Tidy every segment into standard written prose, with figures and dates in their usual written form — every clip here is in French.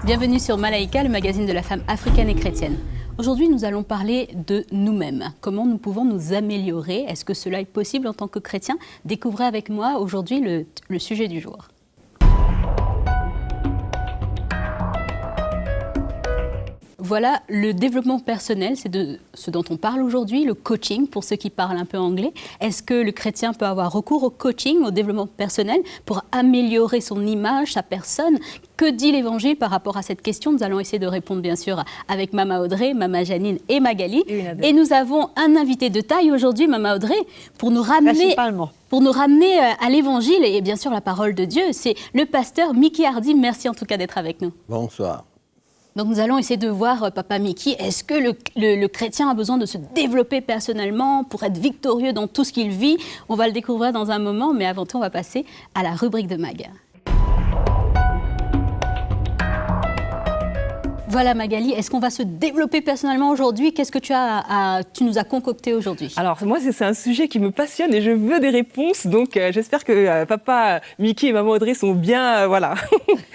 Bienvenue sur Malaïka, le magazine de la femme africaine et chrétienne. Aujourd'hui, nous allons parler de nous-mêmes. Comment nous pouvons nous améliorer? Est-ce que cela est possible en tant que chrétien? Découvrez avec moi aujourd'hui le sujet du jour. Voilà, le développement personnel, c'est de ce dont on parle aujourd'hui, le coaching, pour ceux qui parlent un peu anglais. Est-ce que le chrétien peut avoir recours au coaching, au développement personnel, pour améliorer son image, sa personne? Que dit l'Évangile par rapport à cette question? Nous allons essayer de répondre, bien sûr, avec Mama Audrey, Mama Janine et Magali. Et nous avons un invité de taille aujourd'hui, Mama Audrey, pour nous ramener à l'Évangile et bien sûr la parole de Dieu. C'est le pasteur Mickey Hardy. Merci en tout cas d'être avec nous. Bonsoir. Donc nous allons essayer de voir, Papa Mickey, est-ce que le chrétien a besoin de se développer personnellement pour être victorieux dans tout ce qu'il vit? On va le découvrir dans un moment, mais avant tout, on va passer à la rubrique de Mag. Voilà Magali, est-ce qu'on va se développer personnellement aujourd'hui? Qu'est-ce que tu nous as concocté aujourd'hui? Alors moi c'est un sujet qui me passionne et je veux des réponses, donc j'espère que papa Mickey et maman Audrey sont bien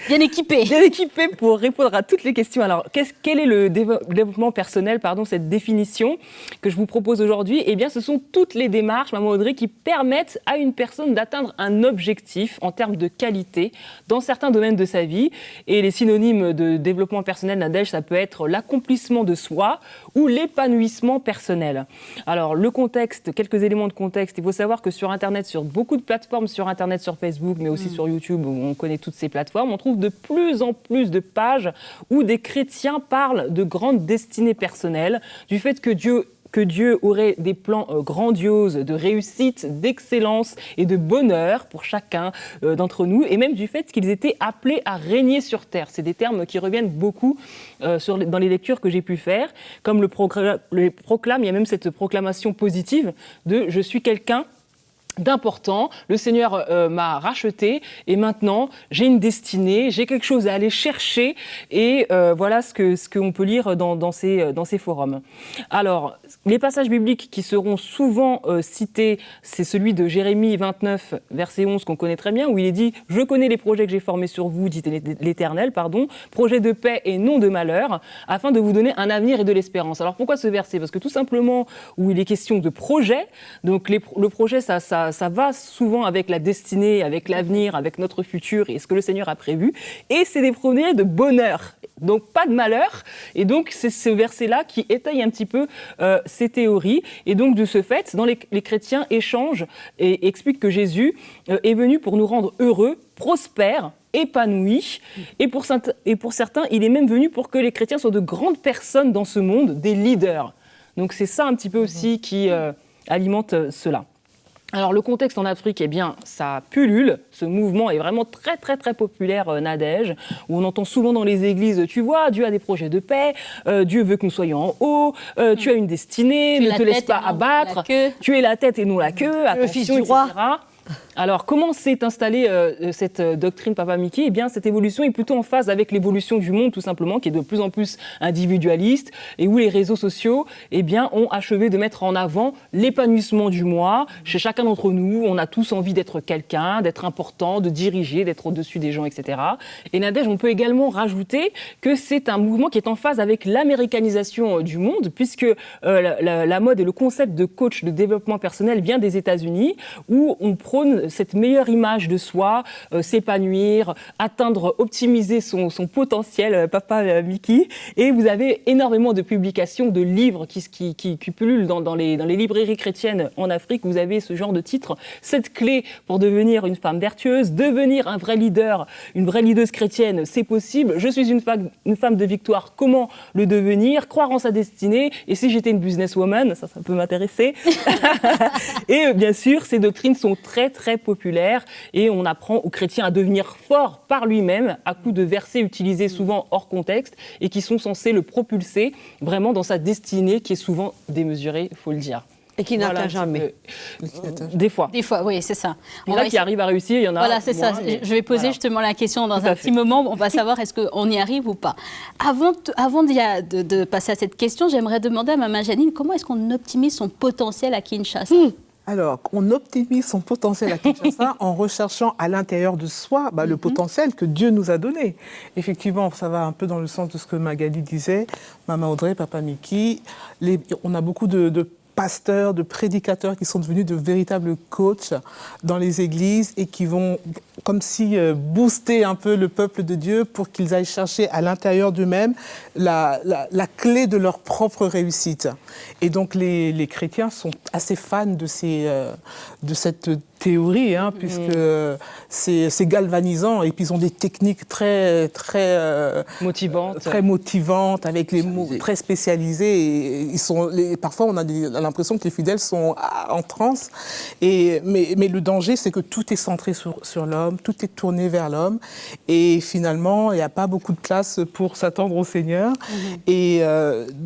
bien équipés. Bien équipés pour répondre à toutes les questions. Alors quel est le développement personnel, cette définition que je vous propose aujourd'hui? Eh bien ce sont toutes les démarches, maman Audrey, qui permettent à une personne d'atteindre un objectif en termes de qualité dans certains domaines de sa vie. Et les synonymes de développement personnel, ça peut être l'accomplissement de soi ou l'épanouissement personnel. Alors, le contexte, quelques éléments de contexte. Il faut savoir que sur Internet, sur beaucoup de plateformes, sur Internet, sur Facebook, mais aussi sur YouTube, où on connaît toutes ces plateformes, on trouve de plus en plus de pages où des chrétiens parlent de grandes destinées personnelles, du fait que Dieu aurait des plans grandioses de réussite, d'excellence et de bonheur pour chacun d'entre nous, et même du fait qu'ils étaient appelés à régner sur terre. C'est des termes qui reviennent beaucoup dans les lectures que j'ai pu faire. Comme le proclame, il y a même cette proclamation positive de « je suis quelqu'un d'important, le Seigneur m'a racheté et maintenant j'ai une destinée, j'ai quelque chose à aller chercher » et voilà ce qu'on peut lire dans ces forums. Alors, les passages bibliques qui seront souvent cités, c'est celui de Jérémie 29, verset 11, qu'on connaît très bien, où il est dit « Je connais les projets que j'ai formés sur vous, dit l'Éternel, projets de paix et non de malheur, afin de vous donner un avenir et de l'espérance. » Alors pourquoi ce verset? Parce que tout simplement, où il est question de projet, donc le projet, ça va souvent avec la destinée, avec l'avenir, avec notre futur et ce que le Seigneur a prévu. Et c'est des projets de bonheur, donc pas de malheur. Et donc c'est ce verset-là qui étaye un petit peu ces théories. Et donc de ce fait, les chrétiens échangent et expliquent que Jésus est venu pour nous rendre heureux, prospères, épanouis. Et pour certains, il est même venu pour que les chrétiens soient de grandes personnes dans ce monde, des leaders. Donc c'est ça un petit peu aussi qui alimente cela. Alors le contexte en Afrique, eh bien, ça pullule. Ce mouvement est vraiment très très très populaire, Nadège, où on entend souvent dans les églises, tu vois, Dieu a des projets de paix, Dieu veut que nous soyons en haut, tu as une destinée, ne te laisse pas abattre, tu es la tête et non la queue, attention, le fils du roi. etc. Alors, comment s'est installée cette doctrine, Papa Mickey? Eh bien, cette évolution est plutôt en phase avec l'évolution du monde, tout simplement, qui est de plus en plus individualiste, et où les réseaux sociaux, eh bien, ont achevé de mettre en avant l'épanouissement du moi. Chez chacun d'entre nous, on a tous envie d'être quelqu'un, d'être important, de diriger, d'être au-dessus des gens, etc. Et Nadège, on peut également rajouter que c'est un mouvement qui est en phase avec l'américanisation du monde, puisque la mode et le concept de coach de développement personnel vient des États-Unis, où on prône cette meilleure image de soi, s'épanouir, optimiser son potentiel, Papa Mickey. Et vous avez énormément de publications, de livres qui pullulent dans les librairies chrétiennes en Afrique. Vous avez ce genre de titre, 7 clés pour devenir une femme vertueuse, devenir un vrai leader, une vraie leaduse chrétienne, c'est possible. Je suis une femme de victoire, comment le devenir, croire en sa destinée, et si j'étais une businesswoman, ça peut m'intéresser. Et bien sûr, ces doctrines sont très très populaire et on apprend aux chrétiens à devenir fort par lui-même à coups de versets utilisés souvent hors contexte et qui sont censés le propulser vraiment dans sa destinée qui est souvent démesurée, il faut le dire. Et qui n'atteint jamais. Des fois. Des fois, oui, c'est ça. Il y en a qui arrivent à réussir, il y en a Voilà, c'est moins, ça. Je vais poser justement la question dans un petit moment. On va savoir est-ce qu'on y arrive ou pas. Avant de passer à cette question, j'aimerais demander à Maman Janine comment est-ce qu'on optimise son potentiel à Kinshasa. Alors, on optimise son potentiel à Kinshasa en recherchant à l'intérieur de soi le potentiel que Dieu nous a donné. Effectivement, ça va un peu dans le sens de ce que Magali disait, Maman Audrey, Papa Mickey. On a beaucoup de pasteurs, de prédicateurs qui sont devenus de véritables coachs dans les églises et qui vont comme si booster un peu le peuple de Dieu pour qu'ils aillent chercher à l'intérieur d'eux-mêmes la clé de leur propre réussite. Et donc les chrétiens sont assez fans de cette théorie, puisque c'est galvanisant et puis ils ont des techniques très motivantes avec les mots très spécialisés. Et parfois on a l'impression que les fidèles sont en transe. Mais le danger, c'est que tout est centré sur l'homme, tout est tourné vers l'homme et finalement il n'y a pas beaucoup de place pour s'attendre au Seigneur. Et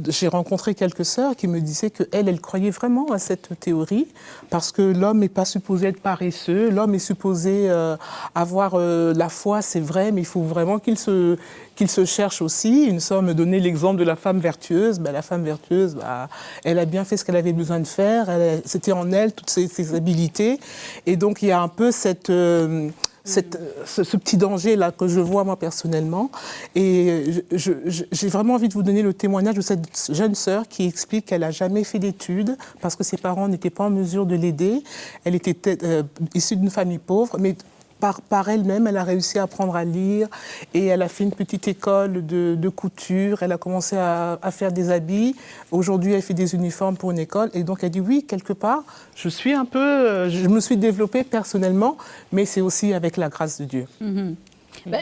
j'ai rencontré quelques sœurs qui me disaient qu'elles croyaient vraiment à cette théorie parce que l'homme n'est pas supposé être paresseux, l'homme est supposé avoir la foi, c'est vrai, mais il faut vraiment qu'il se cherche aussi. Une sœur me donnait l'exemple de la femme vertueuse. La femme vertueuse, elle a bien fait ce qu'elle avait besoin de faire, c'était en elle toutes ses habiletés. Et donc il y a un peu ce petit danger-là que je vois moi personnellement. Et j'ai vraiment envie de vous donner le témoignage de cette jeune sœur qui explique qu'elle n'a jamais fait d'études parce que ses parents n'étaient pas en mesure de l'aider. Elle était issue d'une famille pauvre, mais par elle-même, elle a réussi à apprendre à lire et elle a fait une petite école de couture. Elle a commencé à faire des habits. Aujourd'hui, elle fait des uniformes pour une école. Et donc, elle dit oui, quelque part, je me suis développée personnellement, mais c'est aussi avec la grâce de Dieu.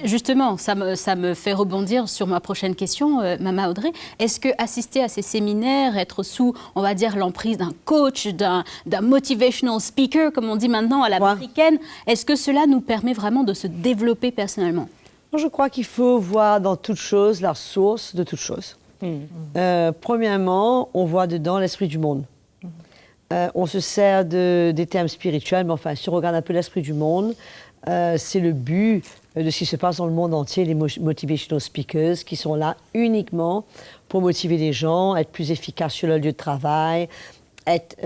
Justement, ça me fait rebondir sur ma prochaine question, Maman Audrey. Est-ce que assister à ces séminaires, être sous, on va dire, l'emprise d'un coach, d'un motivational speaker, comme on dit maintenant à l'américaine, est-ce que cela nous permet vraiment de se développer personnellement? Je crois qu'il faut voir dans toute chose la source de toute chose. Premièrement, on voit dedans l'esprit du monde. On se sert des termes spirituels, mais enfin, si on regarde un peu l'esprit du monde, c'est le but de ce qui se passe dans le monde entier, les motivational speakers qui sont là uniquement pour motiver les gens, être plus efficaces sur leur lieu de travail, être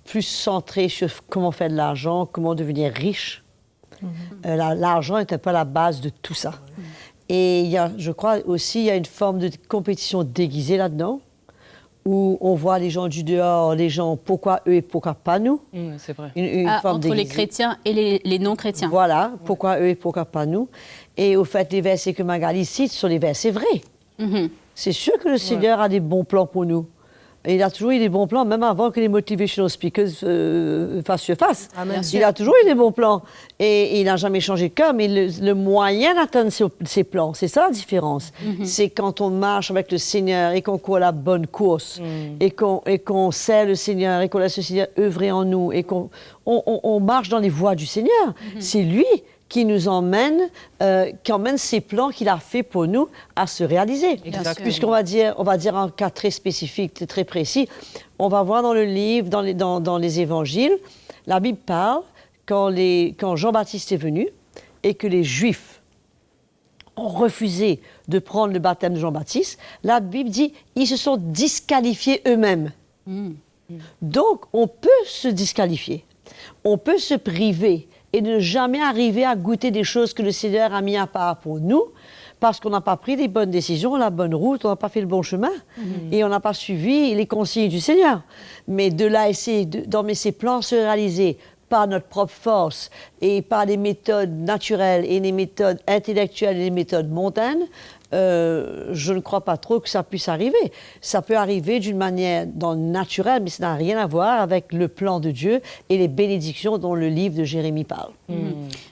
plus centrés sur comment faire de l'argent, comment devenir riche. L'argent est un peu la base de tout ça. Et je crois aussi il y a une forme de compétition déguisée là-dedans, où on voit les gens du dehors, les gens, pourquoi eux et pourquoi pas nous. C'est vrai. Une forme entre les chrétiens et les non-chrétiens. Voilà, pourquoi eux et pourquoi pas nous. Et au fait, les versets que Magali cite sont les versets vrais. C'est sûr que le Seigneur a des bons plans pour nous. Et il a toujours eu des bons plans, même avant que les motivational speakers fassent surface. Il a toujours eu des bons plans. Et il n'a jamais changé de cœur, mais le moyen d'atteindre ces plans, c'est ça la différence. C'est quand on marche avec le Seigneur et qu'on court la bonne course, et qu'on sert le Seigneur, et qu'on laisse le Seigneur œuvrer en nous, et qu'on marche dans les voies du Seigneur. C'est lui qui nous emmène, qui emmène ces plans qu'il a fait pour nous à se réaliser. Puisqu'on va dire un cas très spécifique, très précis, on va voir dans le livre, dans les évangiles, la Bible parle quand Jean-Baptiste est venu et que les Juifs ont refusé de prendre le baptême de Jean-Baptiste, la Bible dit ils se sont disqualifiés eux-mêmes. Donc, on peut se disqualifier, on peut se priver et ne jamais arriver à goûter des choses que le Seigneur a mis à part pour nous, parce qu'on n'a pas pris les bonnes décisions, la bonne route, on n'a pas fait le bon chemin, et on n'a pas suivi les consignes du Seigneur. Mais de là, essayer d'emmener ces plans se réaliser par notre propre force, et par les méthodes naturelles, et les méthodes intellectuelles, et les méthodes mondaines, je ne crois pas trop que ça puisse arriver. Ça peut arriver d'une manière naturelle, mais ça n'a rien à voir avec le plan de Dieu et les bénédictions dont le livre de Jérémie parle.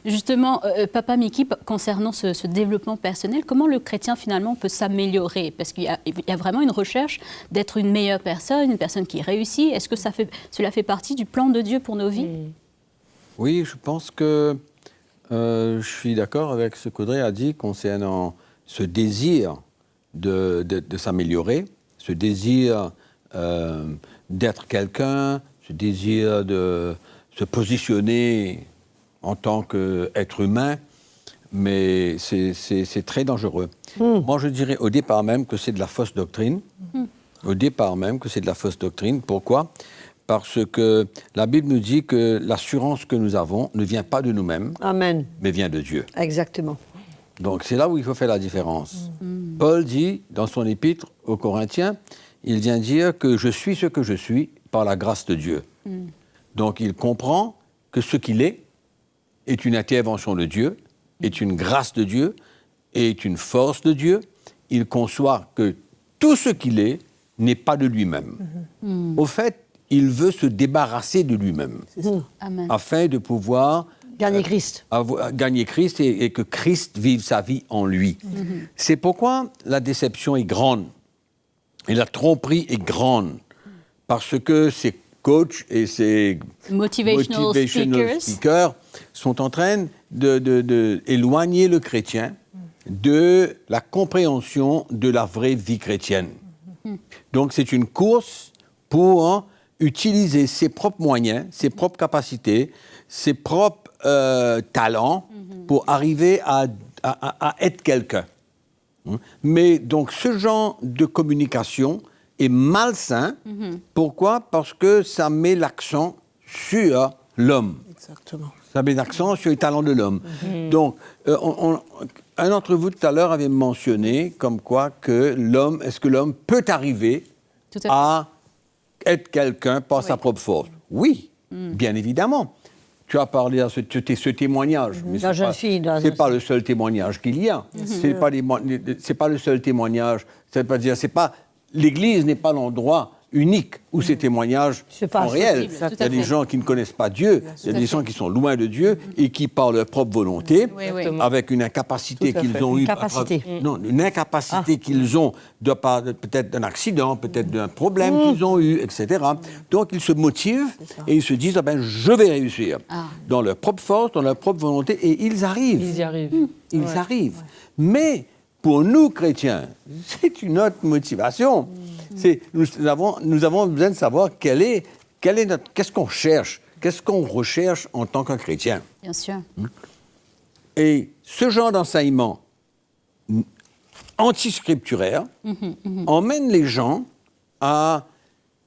Justement, Papa Mickey, concernant ce développement personnel, comment le chrétien finalement peut s'améliorer? Parce qu'il y a vraiment une recherche d'être une meilleure personne, une personne qui réussit. Est-ce que cela fait partie du plan de Dieu pour nos vies? Oui, je pense que je suis d'accord avec ce qu'Audrey a dit concernant ce désir de s'améliorer, ce désir d'être quelqu'un, ce désir de se positionner en tant qu'être humain, mais c'est très dangereux. Moi, je dirais au départ même que c'est de la fausse doctrine. Au départ même que c'est de la fausse doctrine. Pourquoi ? parce que la Bible nous dit que l'assurance que nous avons ne vient pas de nous-mêmes, Amen. mais vient de Dieu. Exactement. Donc c'est là où il faut faire la différence. Paul dit dans son épître aux Corinthiens, il vient dire que je suis ce que je suis par la grâce de Dieu. Donc il comprend que ce qu'il est une intervention de Dieu, est une grâce de Dieu, est une force de Dieu. Il conçoit que tout ce qu'il est n'est pas de lui-même. Au fait, il veut se débarrasser de lui-même Amen. afin de pouvoir Gagner Christ. gagner Christ et que Christ vive sa vie en lui. C'est pourquoi la déception est grande et la tromperie est grande, parce que ces coachs et ces Motivational speakers sont en train de éloigner le chrétien de la compréhension de la vraie vie chrétienne. Donc c'est une course pour utiliser ses propres moyens, ses propres capacités, ses propres talents pour arriver à être quelqu'un. Mais donc ce genre de communication est malsain. Pourquoi? Parce que ça met l'accent sur l'homme. Exactement. Ça met l'accent sur les talents de l'homme. Donc, un d'entre vous tout à l'heure avait mentionné comme quoi que est-ce que l'homme peut arriver Tout à fait. à être quelqu'un par sa propre force? Oui, bien évidemment. Tu as parlé de ce témoignage. Mais La jeune fille, dans c'est un pas le seul témoignage qu'il y a. C'est pas le seul témoignage. L'Église n'est pas l'endroit unique où ces témoignages C'est pas sont réels. possible, tout Il y a à des fait. gens qui ne connaissent pas Dieu, il y a des gens qui sont loin de Dieu et qui, par leur propre volonté, Oui, oui. avec une incapacité Tout à qu'ils fait. ont Une eue... capacité. Non, une incapacité qu'ils ont, peut-être d'un accident, peut-être d'un problème qu'ils ont eu, etc. Donc, ils se motivent et ils se disent, je vais réussir. Dans leur propre force, dans leur propre volonté, et ils arrivent. Ils y arrivent. Ils arrivent. Mais pour nous, chrétiens, c'est une autre motivation. Nous avons besoin de savoir qu'est-ce qu'on cherche, qu'est-ce qu'on recherche en tant qu'un chrétien. Bien sûr. Et ce genre d'enseignement antiscripturaire emmène les gens à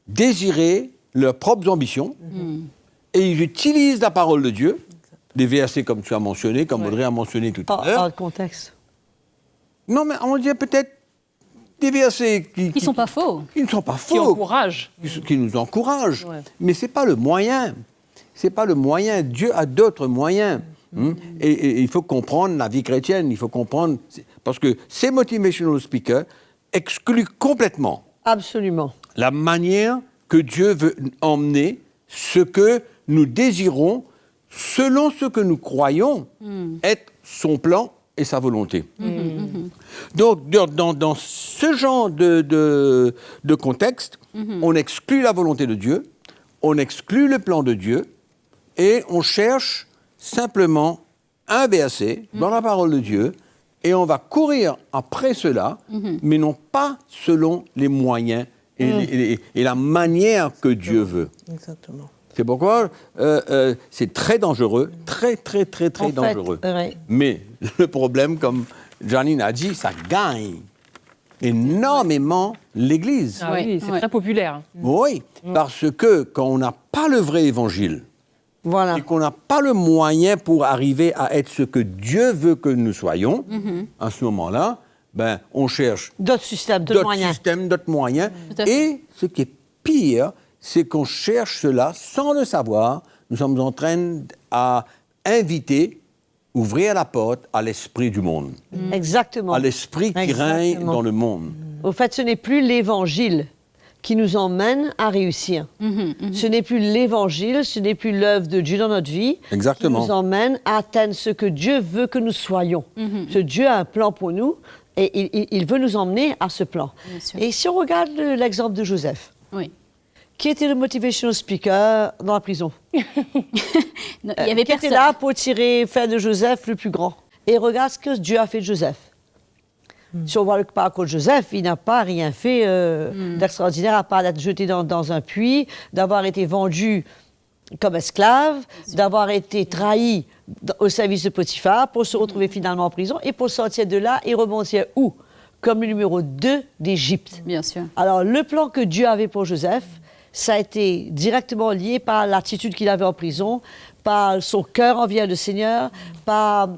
désirer leurs propres ambitions et ils utilisent la parole de Dieu, des versets comme tu as mentionné, comme Audrey a mentionné tout à l'heure. Hors contexte. Non, mais on dirait peut-être des versets Qui ne sont pas faux. qui ne sont pas Qui faux, encouragent. qui nous encouragent. Ouais. Mais ce n'est pas le moyen. Ce n'est pas le moyen. Dieu a d'autres moyens. Et il faut comprendre la vie chrétienne. Il faut comprendre... Parce que ces motivational speakers excluent complètement Absolument. la manière que Dieu veut emmener ce que nous désirons selon ce que nous croyons être son plan et sa volonté. Donc, dans ce genre de contexte, on exclut la volonté de Dieu, on exclut le plan de Dieu, et on cherche simplement un verset dans la parole de Dieu, et on va courir après cela, mais non pas selon les moyens et la manière que Dieu veut. Exactement. C'est pourquoi c'est très dangereux, très dangereux. Ouais. Mais le problème, comme Janine a dit, ça gagne énormément l'Église. Ah oui, c'est Ouais. très populaire. Oui, parce que quand on n'a pas le vrai évangile Voilà. et qu'on n'a pas le moyen pour arriver à être ce que Dieu veut que nous soyons, à ce moment-là, on cherche D'autres systèmes, d'autres moyens. systèmes, d'autres moyens. Tout à fait. Et ce qui est pire, c'est qu'on cherche cela sans le savoir. Nous sommes en train d'inviter, ouvrir la porte à l'esprit du monde, Exactement. à l'esprit qui règne Exactement. dans le monde. Au fait, ce n'est plus l'évangile qui nous emmène à réussir. Ce n'est plus l'évangile, ce n'est plus l'œuvre de Dieu dans notre vie Exactement. qui nous emmène à atteindre ce que Dieu veut que nous soyons. Ce Dieu a un plan pour nous et il veut nous emmener à ce plan. Bien sûr. Et si on regarde l'exemple de Joseph, Oui. qui était le motivational speaker dans la prison, Non, il y avait qui était personne. là pour faire de Joseph le plus grand. Et regarde ce que Dieu a fait de Joseph. Si on voit le parcours de Joseph, il n'a pas rien fait d'extraordinaire à part d'être jeté dans un puits, d'avoir été vendu comme esclave, d'avoir été trahi au service de Potiphar pour se retrouver finalement en prison et pour sortir de là et rebondir où? Comme le numéro 2 d'Égypte. Bien sûr. Alors, le plan que Dieu avait pour Joseph, ça a été directement lié par l'attitude qu'il avait en prison, par son cœur envers le Seigneur, par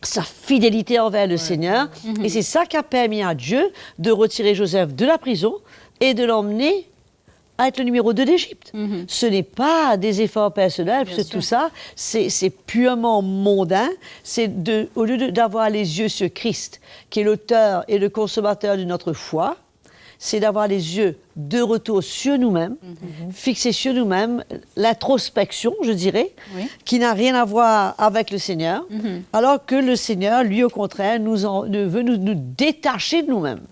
sa fidélité envers le Seigneur. Et c'est ça qui a permis à Dieu de retirer Joseph de la prison et de l'emmener à être le numéro 2 d'Égypte. Ce n'est pas des efforts personnels, parce que tout ça, c'est purement mondain. C'est au lieu d'avoir les yeux sur Christ, qui est l'auteur et le consommateur de notre foi, c'est d'avoir les yeux de retour sur nous-mêmes, fixés sur nous-mêmes, l'introspection, je dirais, qui n'a rien à voir avec le Seigneur, alors que le Seigneur, lui, au contraire, veut nous détacher de nous-mêmes,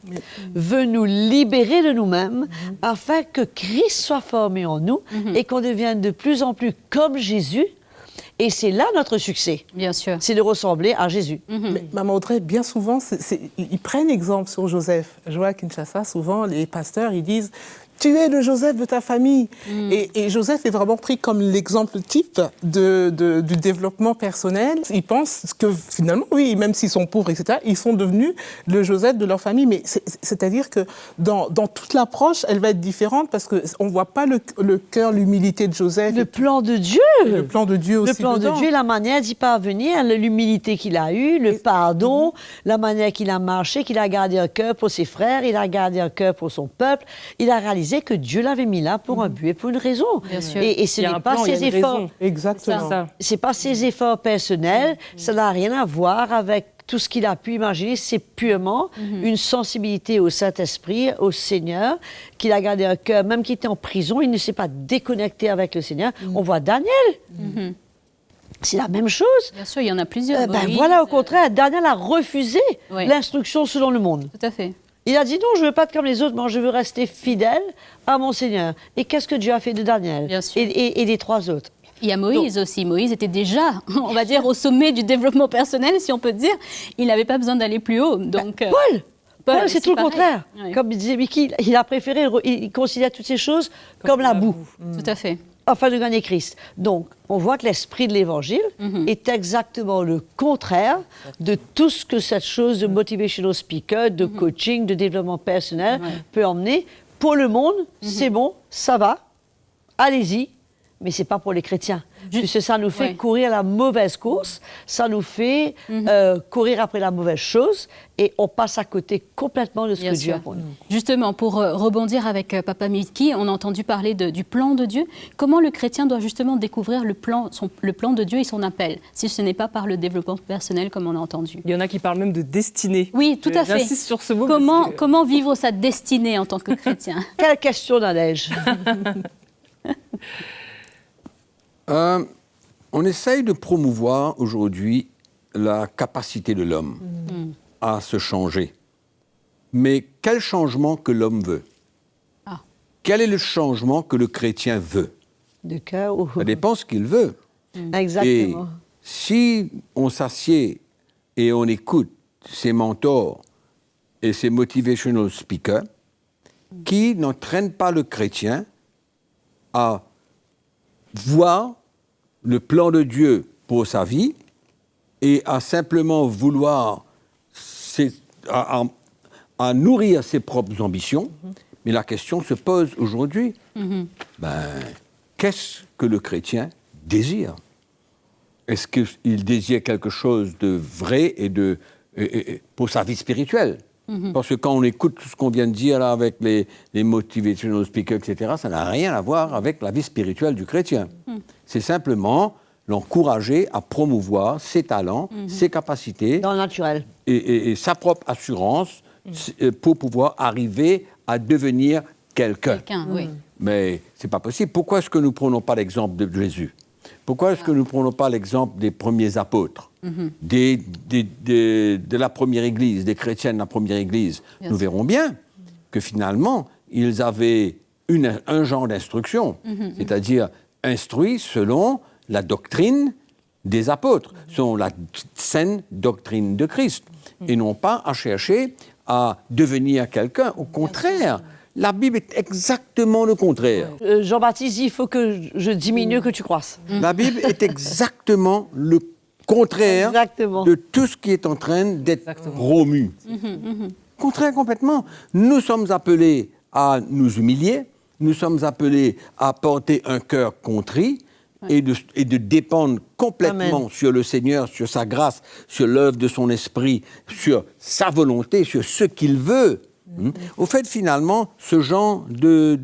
veut nous libérer de nous-mêmes, afin que Christ soit formé en nous et qu'on devienne de plus en plus comme Jésus. Et c'est là notre succès. Bien sûr. C'est de ressembler à Jésus. Mais, Maman Audrey, bien souvent, ils prennent exemple sur Joseph. Je vois à Kinshasa, souvent, les pasteurs, ils disent « Tu es le Joseph de ta famille ». Et Joseph est vraiment pris comme l'exemple type du développement personnel. Ils pensent que finalement, oui, même s'ils sont pauvres, etc., ils sont devenus le Joseph de leur famille. Mais c'est-à-dire que dans toute l'approche, elle va être différente parce qu'on ne voit pas le cœur, l'humilité de Joseph. Le plan de Dieu. Le plan de Dieu aussi. Le plan dedans. de Dieu, la manière d'y parvenir, l'humilité qu'il a eue, le pardon, la manière qu'il a marché, qu'il a gardé un cœur pour ses frères, il a gardé un cœur pour son peuple. Il a réalisé que Dieu l'avait mis là pour un but et pour une raison. Bien sûr. Et ce n'est pas ses efforts. Exactement. C'est pas ses efforts personnels. Ça n'a rien à voir avec tout ce qu'il a pu imaginer. C'est purement une sensibilité au Saint-Esprit, au Seigneur, qu'il a gardé un cœur, même qu'il était en prison, il ne s'est pas déconnecté avec le Seigneur. On voit Daniel. C'est la même chose. Bien sûr, il y en a plusieurs. Moïse, Voilà, au contraire, Daniel a refusé Oui. l'instruction selon le monde. Tout à fait. Il a dit non, je ne veux pas être comme les autres, moi je veux rester fidèle à mon Seigneur. Et qu'est-ce que Dieu a fait de Daniel Bien sûr. et des 3 autres? Il y a Moïse aussi. Moïse était déjà, on va dire, au sommet du développement personnel, si on peut dire. Il n'avait pas besoin d'aller plus haut. Donc, Paul, c'est tout le pareil. contraire. Oui. Comme disait Mickey, il a préféré, il considère toutes ces choses comme la boue, Tout à fait. afin de gagner Christ. Donc, on voit que l'esprit de l'Évangile est exactement le contraire de tout ce que cette chose de motivational speaker, de coaching, de développement personnel peut emmener. Pour le monde, c'est bon, ça va, allez-y, mais ce n'est pas pour les chrétiens. Puisque ça nous fait courir la mauvaise course, ça nous fait courir après la mauvaise chose, et on passe à côté complètement de ce Bien que Dieu sûr. a pour nous. Justement, pour rebondir avec Papa Mickey, on a entendu parler du plan de Dieu. Comment le chrétien doit justement découvrir le plan de Dieu et son appel, si ce n'est pas par le développement personnel, comme on a entendu? Il y en a qui parlent même de destinée. Oui, tout à fait. J'insiste sur ce mot. Comment vivre sa destinée en tant que chrétien? Quelle question, Nadège? On essaye de promouvoir aujourd'hui la capacité de l'homme à se changer. Mais quel changement que l'homme veut? Quel est le changement que le chrétien veut? De cœur ou... Ça dépend ce qu'il veut. Exactement. Et si on s'assied et on écoute ces mentors et ces motivational speakers qui n'entraînent pas le chrétien à voir le plan de Dieu pour sa vie et à simplement vouloir à nourrir ses propres ambitions. Mais la question se pose aujourd'hui, qu'est-ce que le chrétien désire? Est-ce qu'il désire quelque chose de vrai et pour sa vie spirituelle? Parce que quand on écoute tout ce qu'on vient de dire là, avec les motivational speakers, etc., ça n'a rien à voir avec la vie spirituelle du chrétien. C'est simplement l'encourager à promouvoir ses talents, ses capacités. Dans le naturel. Et sa propre assurance pour pouvoir arriver à devenir quelqu'un. Oui. Mais ce n'est pas possible. Pourquoi est-ce que nous ne prenons pas l'exemple de Jésus? Pourquoi est-ce que nous ne prenons pas l'exemple des premiers apôtres, de la première Église, des chrétiens de la première Église? Nous verrons bien que finalement, ils avaient un genre d'instruction, c'est-à-dire instruits selon la doctrine des apôtres, selon la saine doctrine de Christ, et non pas à chercher à devenir quelqu'un. Au contraire, la Bible est exactement le contraire. Jean-Baptiste dit, il faut que je diminue, que tu croisses. La Bible est exactement le contraire de tout ce qui est en train d'être promu. Contraire complètement. Nous sommes appelés à nous humilier, nous sommes appelés à porter un cœur contrit et de dépendre complètement Amen. sur le Seigneur, sur sa grâce, sur l'œuvre de son esprit, sur sa volonté, sur ce qu'il veut. Au fait, finalement, ce genre de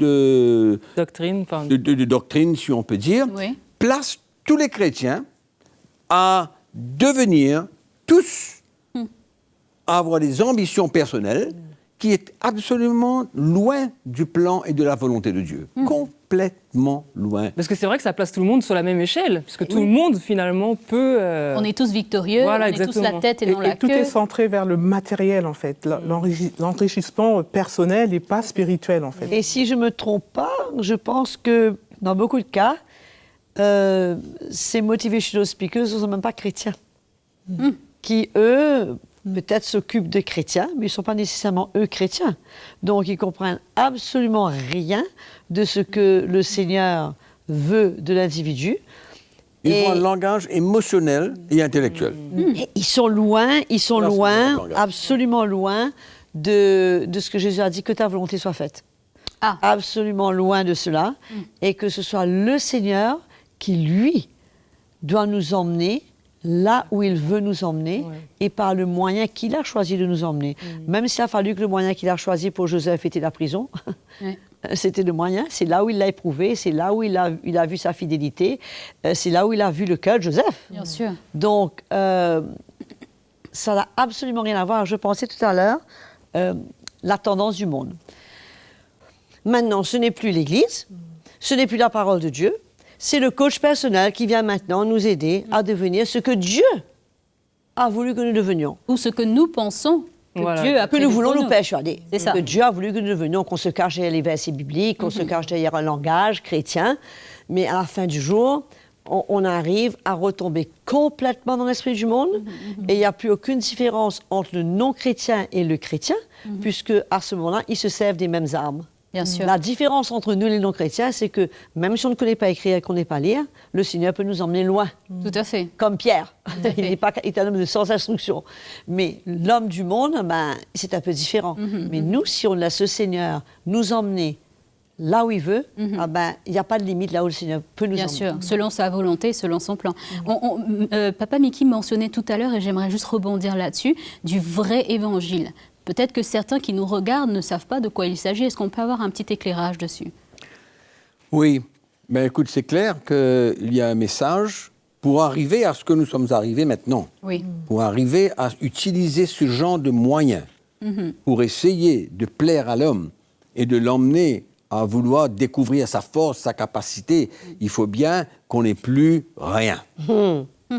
doctrine, si on peut dire, Oui. place tous les chrétiens à devenir tous, à avoir des ambitions personnelles qui est absolument loin du plan et de la volonté de Dieu. Complètement loin. Parce que c'est vrai que ça place tout le monde sur la même échelle, puisque tout le monde, finalement, peut... On est tous victorieux, Voilà, on est tous exactement. la tête et non la tout queue. est centré vers le matériel, en fait. L'enrichissement personnel et pas spirituel, en fait. Et si je ne me trompe pas, je pense que dans beaucoup de cas, ces motivational speakers ne sont même pas chrétiens. Qui, eux, peut-être s'occupent de chrétiens, mais ils ne sont pas nécessairement, eux, chrétiens. Donc, ils comprennent absolument rien de ce que le Seigneur veut de l'individu. Ils Et- ont un langage émotionnel et intellectuel. Et ils sont loin, Là, c'est le langage. absolument loin de ce que Jésus a dit, que ta volonté soit faite. Ah. Absolument loin de cela. Et que ce soit le Seigneur qui, lui, doit nous emmener là où il veut nous emmener et par le moyen qu'il a choisi de nous emmener. Même s'il a fallu que le moyen qu'il a choisi pour Joseph était la prison, Ouais. c'était le moyen, c'est là où il l'a éprouvé, c'est là où il a vu sa fidélité, c'est là où il a vu le cœur de Joseph. Bien sûr. Donc, ça n'a absolument rien à voir. Je pensais tout à l'heure, la tendance du monde. Maintenant, ce n'est plus l'Église, ce n'est plus la parole de Dieu, c'est le coach personnel qui vient maintenant nous aider à devenir ce que Dieu a voulu que nous devenions. Ou ce que nous pensons que Voilà. Dieu a Que nous prévu voulons pour nous persuader. C'est ça. Que Dieu a voulu que nous devenions, qu'on se cache derrière les versets bibliques, qu'on se cache derrière un langage chrétien. Mais à la fin du jour, on arrive à retomber complètement dans l'esprit du monde. Et il n'y a plus aucune différence entre le non-chrétien et le chrétien, puisque à ce moment-là, ils se servent des mêmes armes. Bien sûr. La différence entre nous et les non-chrétiens, c'est que même si on ne connaît pas écrire et qu'on ne connaît pas lire, le Seigneur peut nous emmener loin. Tout à fait. Comme Pierre. à Il fait. n'est pas est un homme de sans instruction. Mais l'homme du monde, c'est un peu différent. Mais nous, si on laisse le Seigneur nous emmener là où il veut, il n'y a pas de limite là où le Seigneur peut nous Bien emmener. sûr, selon sa volonté, selon son plan. Papa Mickey mentionnait tout à l'heure, et j'aimerais juste rebondir là-dessus, du vrai évangile. Peut-être que certains qui nous regardent ne savent pas de quoi il s'agit. Est-ce qu'on peut avoir un petit éclairage dessus? Oui, mais écoute, c'est clair qu'il y a un message pour arriver à ce que nous sommes arrivés maintenant. Oui. Pour arriver à utiliser ce genre de moyens pour essayer de plaire à l'homme et de l'emmener à vouloir découvrir sa force, sa capacité, il faut bien qu'on n'ait plus rien.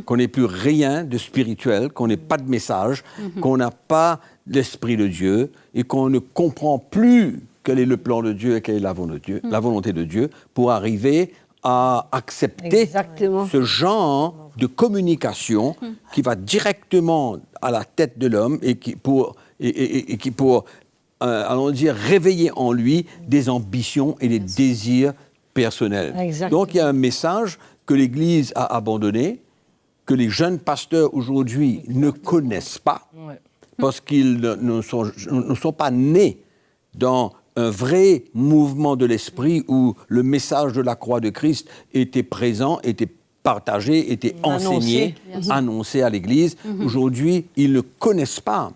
Qu'on n'ait plus rien de spirituel, qu'on n'ait pas de message, qu'on n'a pas l'Esprit de Dieu et qu'on ne comprend plus quel est le plan de Dieu et quelle est la volonté de Dieu pour arriver à accepter Exactement. ce genre de communication qui va directement à la tête de l'homme et qui pour allons dire, réveiller en lui des ambitions et des désirs personnels. Exactement. Donc il y a un message que l'Église a abandonné, que les jeunes pasteurs aujourd'hui ne connaissent pas, parce qu'ils ne sont pas nés dans un vrai mouvement de l'esprit où le message de la croix de Christ était présent, était partagé, était enseigné, annoncé à l'Église. Aujourd'hui, ils ne connaissent pas.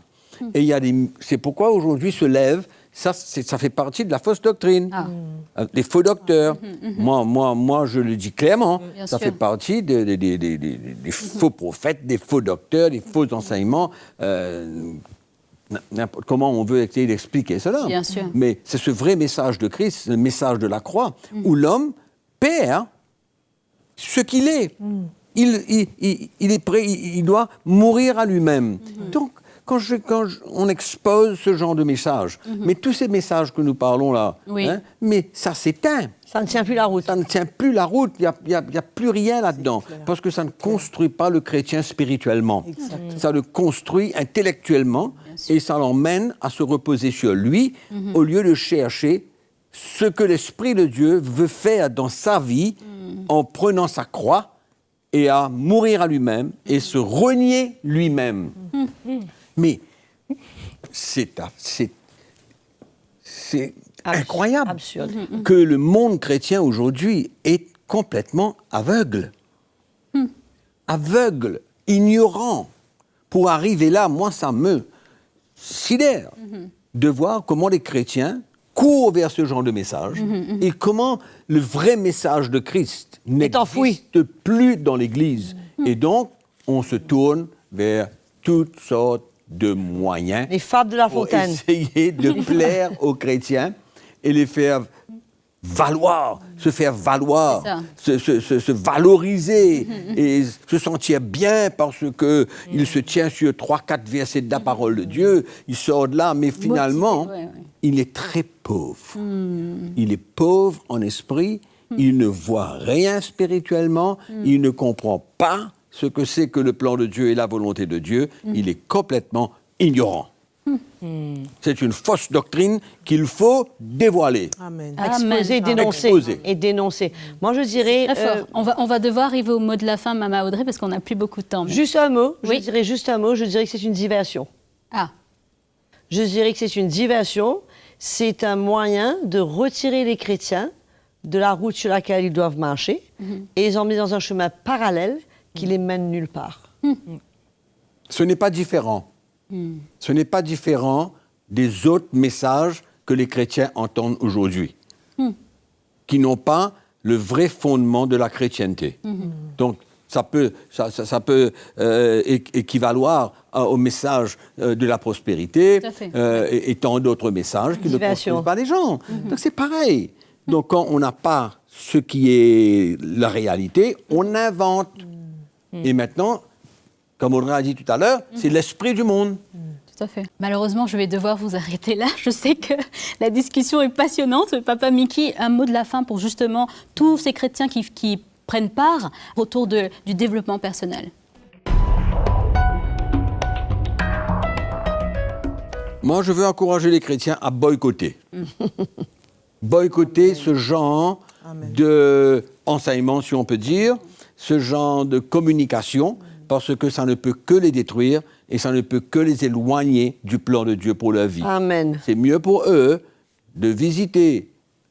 Et c'est pourquoi aujourd'hui se lève, ça fait partie de la fausse doctrine. Les faux docteurs. Moi, je le dis clairement, Bien ça sûr. fait partie des faux prophètes, des faux docteurs, des faux enseignements. Comment on veut essayer d'expliquer cela. Bien sûr. Mais c'est ce vrai message de Christ, le message de la croix, où l'homme perd ce qu'il est. Il est prêt, il doit mourir à lui-même. Donc, quand on expose ce genre de message, mais tous ces messages que nous parlons là, Oui. mais ça s'éteint. Ça ne tient plus la route. Ça ne tient plus la route, il n'y a plus rien là-dedans. Parce que ça ne construit pas le chrétien spirituellement. Ça le construit intellectuellement et ça l'emmène à se reposer sur lui au lieu de chercher ce que l'Esprit de Dieu veut faire dans sa vie en prenant sa croix et à mourir à lui-même et se renier lui-même. Mais c'est incroyable Absurde. que le monde chrétien aujourd'hui est complètement aveugle. Aveugle, ignorant. Pour arriver là, moi, ça me sidère de voir comment les chrétiens courent vers ce genre de message et comment le vrai message de Christ n'existe plus dans l'Église. Et donc, on se tourne vers toutes sortes de moyens Les fables de La pour Fontaine. essayer de plaire aux chrétiens et les faire valoir, se faire valoir, se valoriser et se sentir bien parce qu'il se tient sur 3-4 versets de la parole de Dieu, il sort de là, mais finalement, il est très pauvre. Il est pauvre en esprit, il ne voit rien spirituellement, il ne comprend pas ce que c'est que le plan de Dieu et la volonté de Dieu, il est complètement ignorant. C'est une fausse doctrine qu'il faut dévoiler. Amen. Exposer et dénoncer. Exposer. Et dénoncer. Moi, je dirais... Très fort. On va devoir arriver au mot de la fin, Maman Audrey, parce qu'on n'a plus beaucoup de temps. mais- juste un mot. Oui. Je dirais juste un mot. Je dirais que c'est une diversion. Ah, Je dirais que c'est une diversion. C'est un moyen de retirer les chrétiens de la route sur laquelle ils doivent marcher et les emmener dans un chemin parallèle qui les mène nulle part. Ce n'est pas différent. Ce n'est pas différent des autres messages que les chrétiens entendent aujourd'hui, qui n'ont pas le vrai fondement de la chrétienté. Donc, ça peut équivaloir au message de la prospérité Tout à fait. et tant d'autres messages qui ne Diversion. construisent pas les gens. Donc, c'est pareil. Donc, quand on n'a pas ce qui est la réalité, on invente. Et maintenant, comme Audrey a dit tout à l'heure, c'est l'esprit du monde. tout à fait. Malheureusement, je vais devoir vous arrêter là. Je sais que la discussion est passionnante. Papa Mickey, un mot de la fin pour justement tous ces chrétiens qui prennent part autour du développement personnel. Moi, je veux encourager les chrétiens à boycotter. Boycotter ce genre d'enseignement, si on peut dire, ce genre de communication, parce que ça ne peut que les détruire et ça ne peut que les éloigner du plan de Dieu pour leur vie. Amen. C'est mieux pour eux de visiter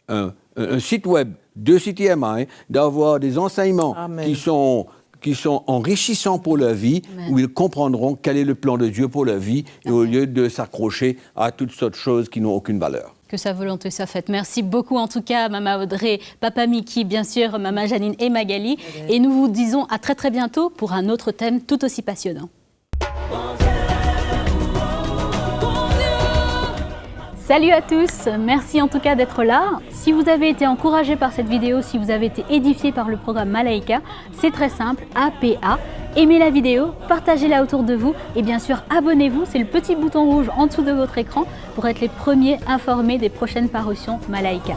un site web de CTMI, d'avoir des enseignements Amen. qui sont enrichissants pour leur vie, Amen. où ils comprendront quel est le plan de Dieu pour leur vie, et au lieu de s'accrocher à toutes sortes de choses qui n'ont aucune valeur. Que sa volonté soit faite. Merci beaucoup en tout cas, Maman Audrey, Papa Mickey, bien sûr, Maman Janine et Magali. Et nous vous disons à très très bientôt pour un autre thème tout aussi passionnant. Salut à tous, merci en tout cas d'être là. Si vous avez été encouragé par cette vidéo, si vous avez été édifié par le programme Malaika, c'est très simple, APA. Aimez la vidéo, partagez-la autour de vous et bien sûr abonnez-vous, c'est le petit bouton rouge en dessous de votre écran pour être les premiers informés des prochaines parutions Malaika.